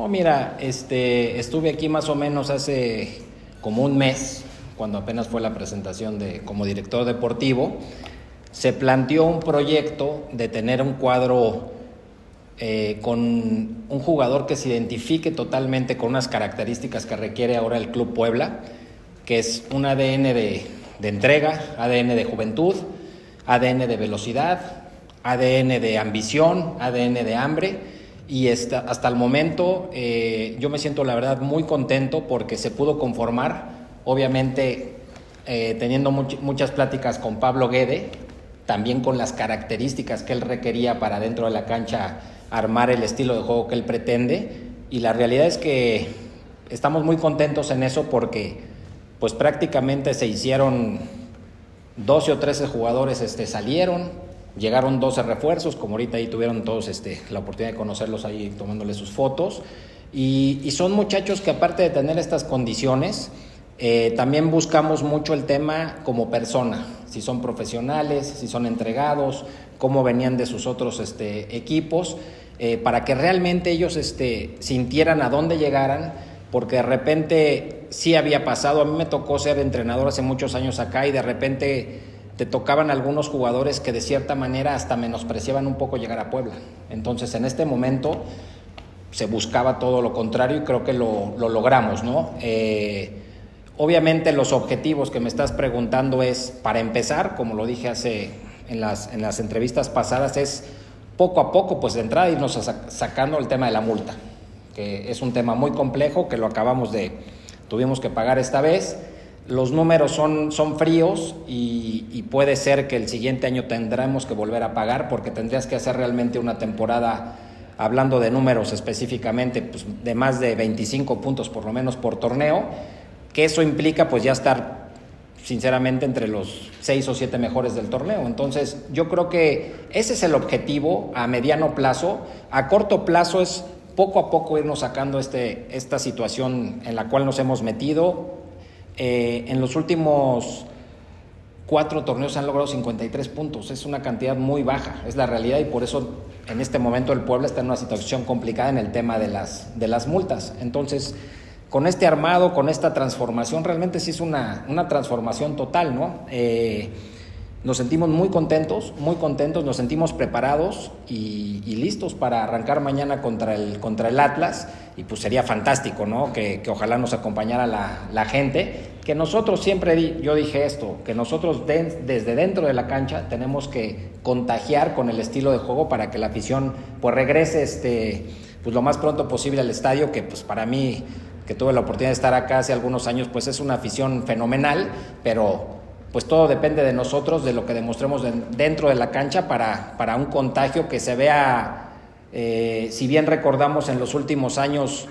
No, mira, estuve aquí más o menos hace como un mes, cuando apenas fue la presentación como director deportivo. Se planteó un proyecto de tener un cuadro con un jugador que se identifique totalmente con unas características que requiere ahora el Club Puebla, que es un ADN de entrega, ADN de juventud, ADN de velocidad, ADN de ambición, ADN de hambre. Y hasta el momento yo me siento la verdad muy contento porque se pudo conformar, obviamente teniendo muchas pláticas con Pablo Guede, también con las características que él requería para dentro de la cancha armar el estilo de juego que él pretende, y la realidad es que estamos muy contentos en eso porque pues prácticamente se hicieron 12 o 13 jugadores salieron, llegaron 12 refuerzos, como ahorita ahí tuvieron todos la oportunidad de conocerlos ahí tomándoles sus fotos, y son muchachos que aparte de tener estas condiciones, también buscamos mucho el tema como persona, si son profesionales, si son entregados, cómo venían de sus otros equipos, para que realmente ellos sintieran a dónde llegaran, porque de repente sí había pasado. A mí me tocó ser entrenador hace muchos años acá y de repente te tocaban algunos jugadores que de cierta manera hasta menospreciaban un poco llegar a Puebla. Entonces en este momento se buscaba todo lo contrario y creo que lo logramos, ¿no? Obviamente los objetivos que me estás preguntando es, para empezar, como lo dije en las entrevistas pasadas, es poco a poco, pues de entrada irnos sacando el tema de la multa, que es un tema muy complejo, que tuvimos que pagar esta vez. Los números son fríos y puede ser que el siguiente año tendremos que volver a pagar, porque tendrías que hacer realmente una temporada, hablando de números específicamente, pues de más de 25 puntos por lo menos por torneo, que eso implica pues ya estar sinceramente entre los 6 o 7 mejores del torneo. Entonces yo creo que ese es el objetivo a mediano plazo. A corto plazo es poco a poco irnos sacando esta situación en la cual nos hemos metido. En los últimos 4 torneos se han logrado 53 puntos, es una cantidad muy baja, es la realidad, y por eso en este momento el Puebla está en una situación complicada en el tema de las multas. Entonces, con este armado, con esta transformación, realmente sí es una transformación total, ¿no? Nos sentimos muy contentos, nos sentimos preparados y listos para arrancar mañana contra el Atlas, y pues sería fantástico, ¿no? Que ojalá nos acompañara la gente, que nosotros siempre, yo dije esto, que nosotros desde dentro de la cancha tenemos que contagiar con el estilo de juego para que la afición pues regrese pues lo más pronto posible al estadio, que pues para mí, que tuve la oportunidad de estar acá hace algunos años, pues es una afición fenomenal, pero pues todo depende de nosotros, de lo que demostremos dentro de la cancha para un contagio que se vea, si bien recordamos en los últimos años,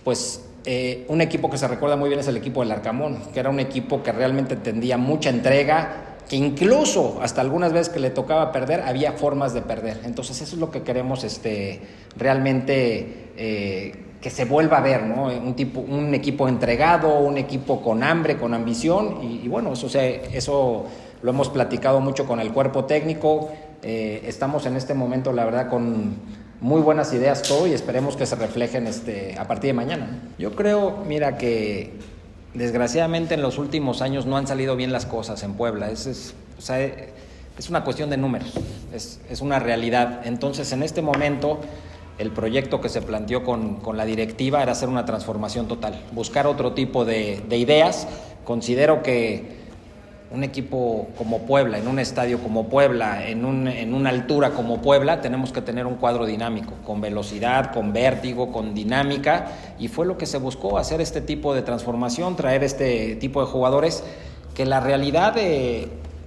pues un equipo que se recuerda muy bien es el equipo del Arcamón, que era un equipo que realmente tendía mucha entrega, que incluso hasta algunas veces que le tocaba perder, había formas de perder. Entonces eso es lo que queremos realmente que se vuelva a ver, ¿no? Un equipo entregado, un equipo con hambre, con ambición, y bueno, eso lo hemos platicado mucho con el cuerpo técnico. Estamos en este momento, la verdad, con muy buenas ideas todo, y esperemos que se reflejen a partir de mañana. Yo creo, mira, que desgraciadamente en los últimos años no han salido bien las cosas en Puebla. Es una cuestión de números, es una realidad. Entonces, en este momento, el proyecto que se planteó con la directiva era hacer una transformación total, buscar otro tipo de ideas. Considero que un equipo como Puebla, en un estadio como Puebla, en una altura como Puebla, tenemos que tener un cuadro dinámico, con velocidad, con vértigo, con dinámica, y fue lo que se buscó, hacer este tipo de transformación, traer este tipo de jugadores que la realidad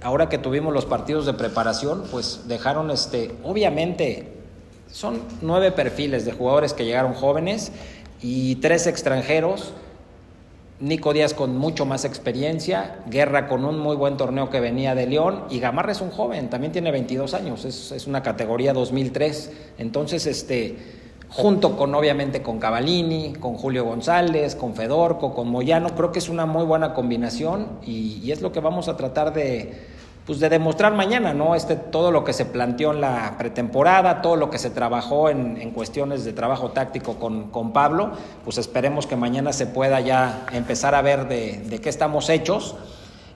ahora que tuvimos los partidos de preparación, pues dejaron obviamente son 9 perfiles de jugadores que llegaron jóvenes y 3 extranjeros. Nico Díaz con mucho más experiencia, Guerra con un muy buen torneo que venía de León, y Gamarra es un joven, también tiene 22 años, es una categoría 2003. Entonces, junto con, obviamente, con Cavallini, con Julio González, con Fedorco, con Moyano, creo que es una muy buena combinación, y es lo que vamos a tratar de pues de demostrar mañana, ¿no? Todo lo que se planteó en la pretemporada, todo lo que se trabajó en cuestiones de trabajo táctico con Pablo, pues esperemos que mañana se pueda ya empezar a ver de qué estamos hechos.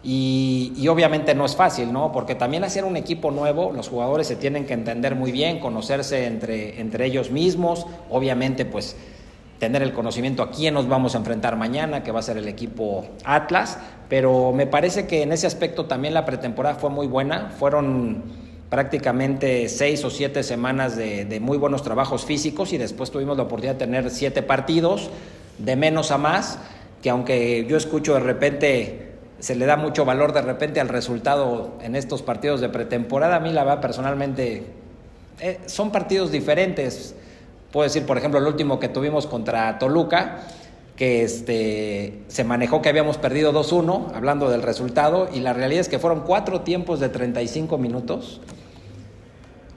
Y obviamente no es fácil, ¿no? Porque también hacer un equipo nuevo, los jugadores se tienen que entender muy bien, conocerse entre ellos mismos, obviamente pues tener el conocimiento a quién nos vamos a enfrentar mañana, que va a ser el equipo Atlas, pero me parece que en ese aspecto también la pretemporada fue muy buena, fueron prácticamente 6 o 7 semanas de muy buenos trabajos físicos y después tuvimos la oportunidad de tener 7 partidos, de menos a más, que aunque yo escucho de repente se le da mucho valor de repente al resultado en estos partidos de pretemporada, a mí la verdad personalmente son partidos diferentes. Puedo decir, por ejemplo, el último que tuvimos contra Toluca, que se manejó que habíamos perdido 2-1, hablando del resultado, y la realidad es que fueron 4 tiempos de 35 minutos.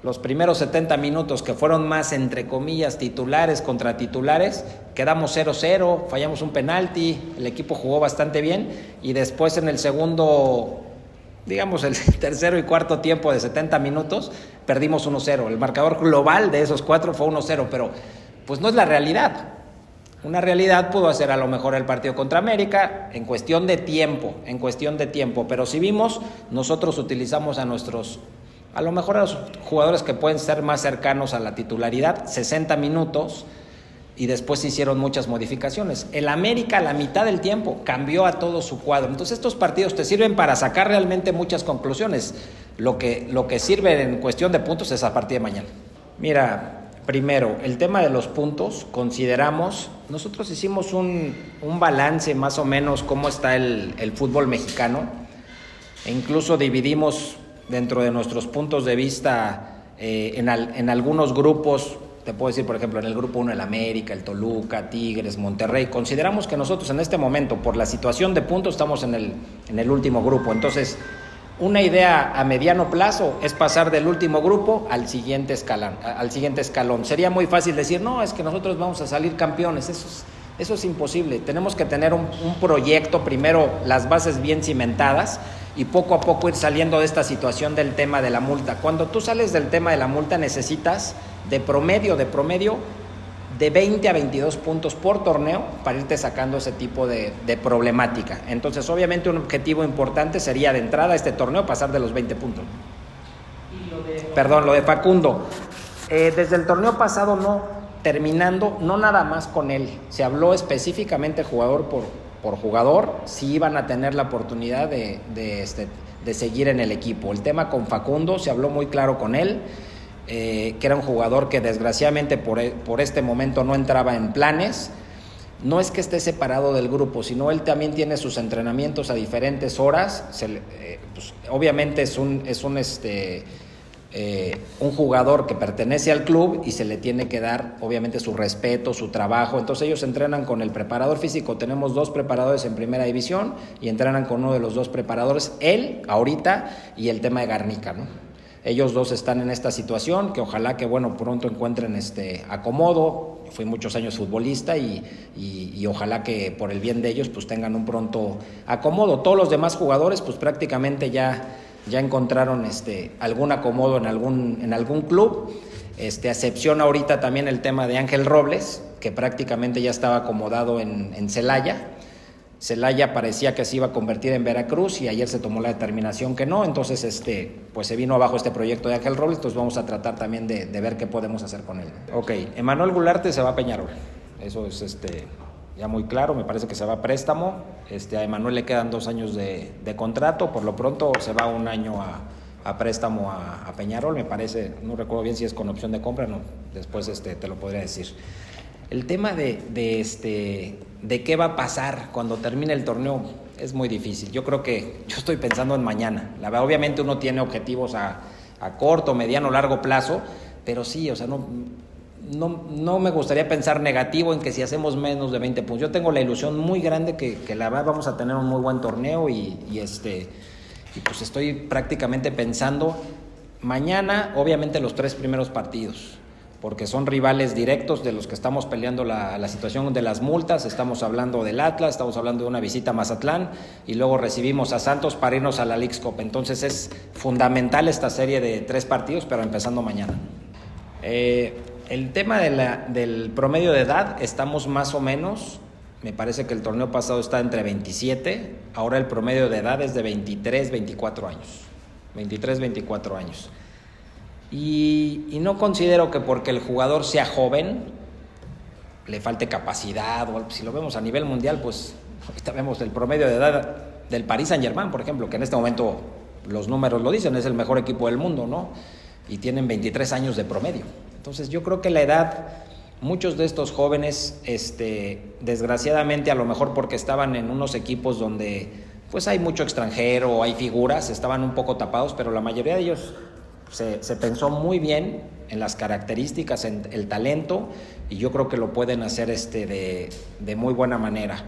Los primeros 70 minutos, que fueron más, entre comillas, titulares contra titulares, quedamos 0-0, fallamos un penalti, el equipo jugó bastante bien, y después en el segundo, digamos el tercero y cuarto tiempo de 70 minutos, perdimos 1-0. El marcador global de esos 4 fue 1-0, pero pues no es la realidad. Una realidad pudo ser a lo mejor el partido contra América en cuestión de tiempo, pero si vimos, nosotros utilizamos a lo mejor a los jugadores que pueden ser más cercanos a la titularidad, 60 minutos, y después se hicieron muchas modificaciones. El América, a la mitad del tiempo, cambió a todo su cuadro. Entonces estos partidos te sirven para sacar realmente muchas conclusiones. Lo que sirve en cuestión de puntos es a partir de mañana. Mira, primero, el tema de los puntos, nosotros hicimos un balance más o menos cómo está el fútbol mexicano, e incluso dividimos dentro de nuestros puntos de vista en algunos grupos. Te puedo decir, por ejemplo, en el grupo 1 el América, el Toluca, Tigres, Monterrey. Consideramos que nosotros en este momento, por la situación de puntos, estamos en el último grupo. Entonces, una idea a mediano plazo es pasar del último grupo al siguiente escalón. Sería muy fácil decir, no, es que nosotros vamos a salir campeones. Eso es imposible. Tenemos que tener un proyecto, primero las bases bien cimentadas, y poco a poco ir saliendo de esta situación del tema de la multa. Cuando tú sales del tema de la multa necesitas de promedio de 20 a 22 puntos por torneo para irte sacando ese tipo de problemática. Entonces obviamente un objetivo importante sería de entrada a este torneo pasar de los 20 puntos. Lo de Facundo, desde el torneo pasado no nada más con él, se habló específicamente jugador por jugador, si iban a tener la oportunidad de seguir en el equipo. El tema con Facundo se habló muy claro con él, que era un jugador que desgraciadamente por este momento no entraba en planes. No es que esté separado del grupo, sino él también tiene sus entrenamientos a diferentes horas. Pues, obviamente es un jugador que pertenece al club y se le tiene que dar obviamente su respeto, su trabajo. Entonces ellos entrenan con el preparador físico. Tenemos 2 preparadores en primera división y entrenan con uno de los 2 preparadores, él ahorita y el tema de Garnica, ¿no? Ellos 2 están en esta situación, que ojalá que pronto encuentren acomodo. Fui muchos años futbolista y ojalá que por el bien de ellos pues tengan un pronto acomodo. Todos los demás jugadores pues prácticamente ya encontraron algún acomodo en algún club, a excepción ahorita también el tema de Ángel Robles, que prácticamente ya estaba acomodado en Celaya. Celaya parecía que se iba a convertir en Veracruz y ayer se tomó la determinación que no. Entonces pues se vino abajo este proyecto de Ángel Robles. Entonces vamos a tratar también de ver qué podemos hacer con él. Ok, Emanuel Gularte se va a Peñarol, eso es ya muy claro. Me parece que se va a préstamo. A Emanuel le quedan 2 años de contrato. Por lo pronto se va 1 año a préstamo a Peñarol, me parece. No recuerdo bien si es con opción de compra, no. Después te lo podría decir. El tema de qué va a pasar cuando termine el torneo es muy difícil. Yo estoy pensando en mañana. La verdad, obviamente uno tiene objetivos a corto, mediano, largo plazo, pero sí, no me gustaría pensar negativo en que si hacemos menos de 20 puntos. Yo tengo la ilusión muy grande que la verdad vamos a tener un muy buen torneo y pues estoy prácticamente pensando mañana, obviamente los 3 primeros partidos. porque son rivales directos de los que estamos peleando la situación de las multas. Estamos hablando del Atlas, estamos hablando de una visita a Mazatlán y luego recibimos a Santos para irnos a la Leagues Cup. Entonces es fundamental esta serie de 3 partidos, pero empezando mañana. El tema del promedio de edad, estamos más o menos, me parece que el torneo pasado está entre 27, ahora el promedio de edad es de 23, 24 años. 23, 24 años. Y no considero que porque el jugador sea joven le falte capacidad, o si lo vemos a nivel mundial, pues ahorita vemos el promedio de edad del Paris Saint-Germain, por ejemplo, que en este momento los números lo dicen, es el mejor equipo del mundo, ¿no? Y tienen 23 años de promedio. Entonces yo creo que la edad, muchos de estos jóvenes, desgraciadamente, a lo mejor porque estaban en unos equipos donde pues hay mucho extranjero, hay figuras, estaban un poco tapados, pero la mayoría de ellos se pensó muy bien en las características, en el talento, y yo creo que lo pueden hacer de muy buena manera.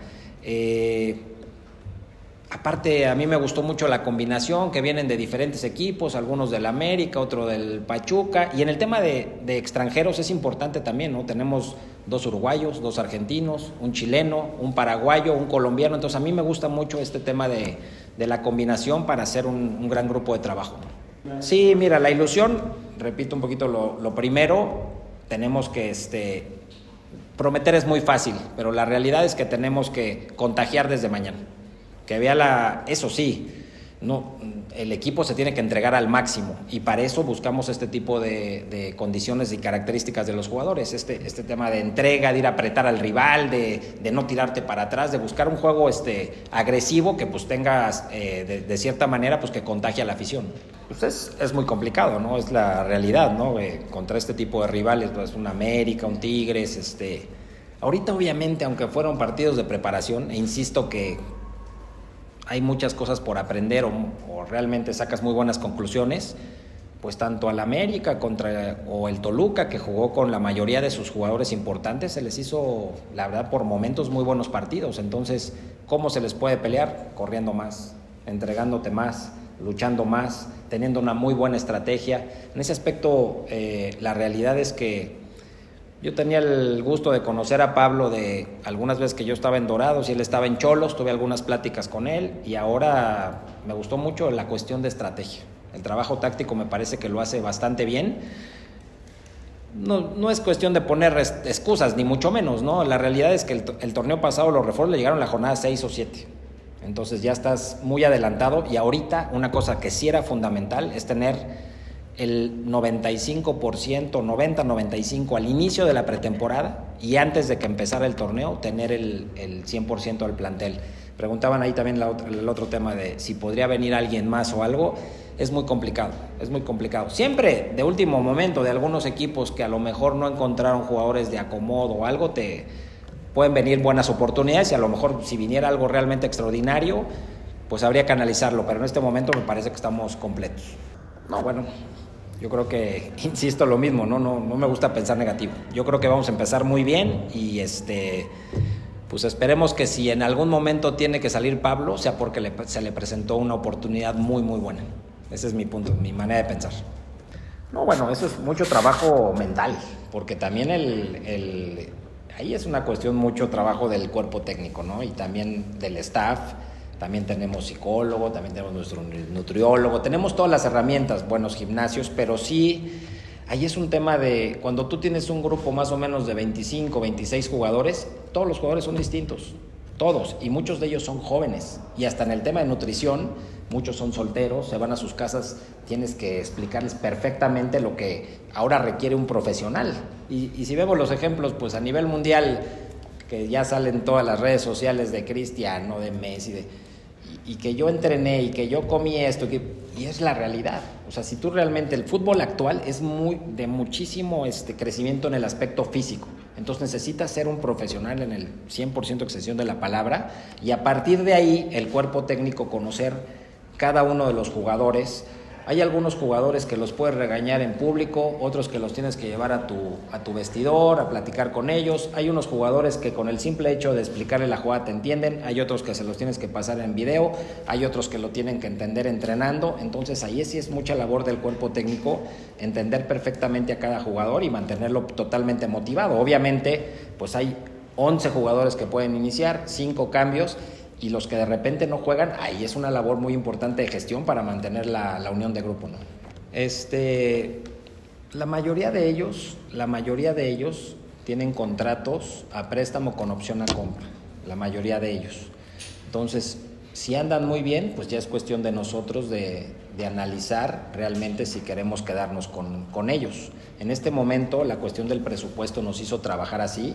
Aparte, a mí me gustó mucho la combinación, que vienen de diferentes equipos, algunos del América, otro del Pachuca, y en el tema de extranjeros es importante también, ¿no? Tenemos 2 uruguayos, 2 argentinos, un chileno, un paraguayo, un colombiano. Entonces a mí me gusta mucho este tema de la combinación para hacer un gran grupo de trabajo. Sí, mira, la ilusión, repito un poquito lo primero, tenemos que prometer es muy fácil, pero la realidad es que tenemos que contagiar desde mañana. Que vea eso sí, no, el equipo se tiene que entregar al máximo, y para eso buscamos este tipo de condiciones y características de los jugadores, este tema de entrega, de ir a apretar al rival, de no tirarte para atrás, de buscar un juego agresivo que pues tengas de cierta manera pues que contagie a la afición. Pues es muy complicado, ¿no? Es la realidad, ¿no? Contra este tipo de rivales, pues un América, un Tigres, ahorita obviamente, aunque fueron partidos de preparación, e insisto que hay muchas cosas por aprender o realmente sacas muy buenas conclusiones, pues tanto al América o el Toluca, que jugó con la mayoría de sus jugadores importantes, se les hizo, la verdad, por momentos muy buenos partidos. Entonces, ¿cómo se les puede pelear? Corriendo más, entregándote más, luchando más, teniendo una muy buena estrategia. En ese aspecto, la realidad es que yo tenía el gusto de conocer a Pablo de algunas veces que yo estaba en Dorados y él estaba en Xolos, tuve algunas pláticas con él, y ahora me gustó mucho la cuestión de estrategia. El trabajo táctico me parece que lo hace bastante bien. No es cuestión de poner excusas, ni mucho menos, ¿no? La realidad es que el torneo pasado los refuerzos le llegaron a la jornada 6 o 7. Entonces ya estás muy adelantado, y ahorita una cosa que sí era fundamental es tener el 95%, 90-95% al inicio de la pretemporada, y antes de que empezara el torneo tener el 100% del plantel. Preguntaban ahí también el otro tema de si podría venir alguien más o algo. Es muy complicado. Siempre de último momento, de algunos equipos que a lo mejor no encontraron jugadores de acomodo o algo, te pueden venir buenas oportunidades, y a lo mejor si viniera algo realmente extraordinario, pues habría que analizarlo, pero en este momento me parece que estamos completos. No, bueno, yo creo que, insisto, lo mismo, no me gusta pensar negativo. Yo creo que vamos a empezar muy bien, y pues esperemos que si en algún momento tiene que salir Pablo, sea porque se le presentó una oportunidad muy, muy buena. Ese es mi punto, mi manera de pensar. No, bueno, eso es mucho trabajo mental, porque también ahí es una cuestión mucho trabajo del cuerpo técnico, ¿no? Y también del staff. También tenemos psicólogo, también tenemos nuestro nutriólogo, tenemos todas las herramientas, buenos gimnasios, pero sí, ahí es un tema de cuando tú tienes un grupo más o menos de 25, 26 jugadores, todos los jugadores son distintos, todos, y muchos de ellos son jóvenes, y hasta en el tema de nutrición, muchos son solteros, se van a sus casas, tienes que explicarles perfectamente lo que ahora requiere un profesional, y si vemos los ejemplos, pues a nivel mundial, que ya salen todas las redes sociales de Cristiano, de Messi, y que yo entrené, y que yo comí esto, y es la realidad. O sea, si tú realmente, el fútbol actual es de muchísimo crecimiento en el aspecto físico, entonces necesitas ser un profesional en el 100% extensión de la palabra, y a partir de ahí el cuerpo técnico conocer cada uno de los jugadores, Hay algunos jugadores que los puedes regañar en público, otros que los tienes que llevar a tu vestidor, a platicar con ellos. Hay unos jugadores que con el simple hecho de explicarle la jugada te entienden, hay otros que se los tienes que pasar en video, hay otros que lo tienen que entender entrenando. Entonces ahí sí es mucha labor del cuerpo técnico entender perfectamente a cada jugador y mantenerlo totalmente motivado. Obviamente, pues hay 11 jugadores que pueden iniciar, 5 cambios, y los que de repente no juegan, ahí es una labor muy importante de gestión para mantener la unión de grupo, ¿no? La mayoría de ellos tienen contratos a préstamo con opción a compra, la mayoría de ellos. Entonces, si andan muy bien, pues ya es cuestión de nosotros de analizar realmente si queremos quedarnos con ellos. En este momento, la cuestión del presupuesto nos hizo trabajar así.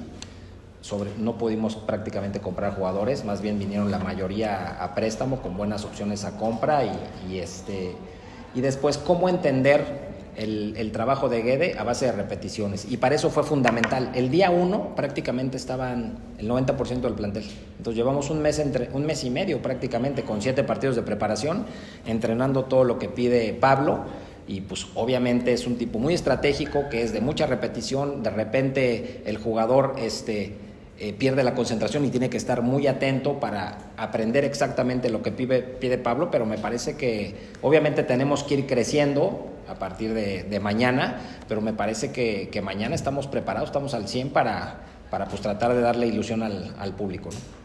No pudimos prácticamente comprar jugadores, más bien vinieron la mayoría a préstamo con buenas opciones a compra y después cómo entender el trabajo de Guede a base de repeticiones, y para eso fue fundamental. El día 1 prácticamente estaban el 90% del plantel, entonces llevamos un mes y medio prácticamente con 7 partidos de preparación entrenando todo lo que pide Pablo. Y pues obviamente es un tipo muy estratégico, que es de mucha repetición. De repente el jugador pierde la concentración y tiene que estar muy atento para aprender exactamente lo que pide Pablo, pero me parece que obviamente tenemos que ir creciendo a partir de mañana, pero me parece que mañana estamos preparados, estamos al 100 para pues tratar de darle ilusión al público, ¿no?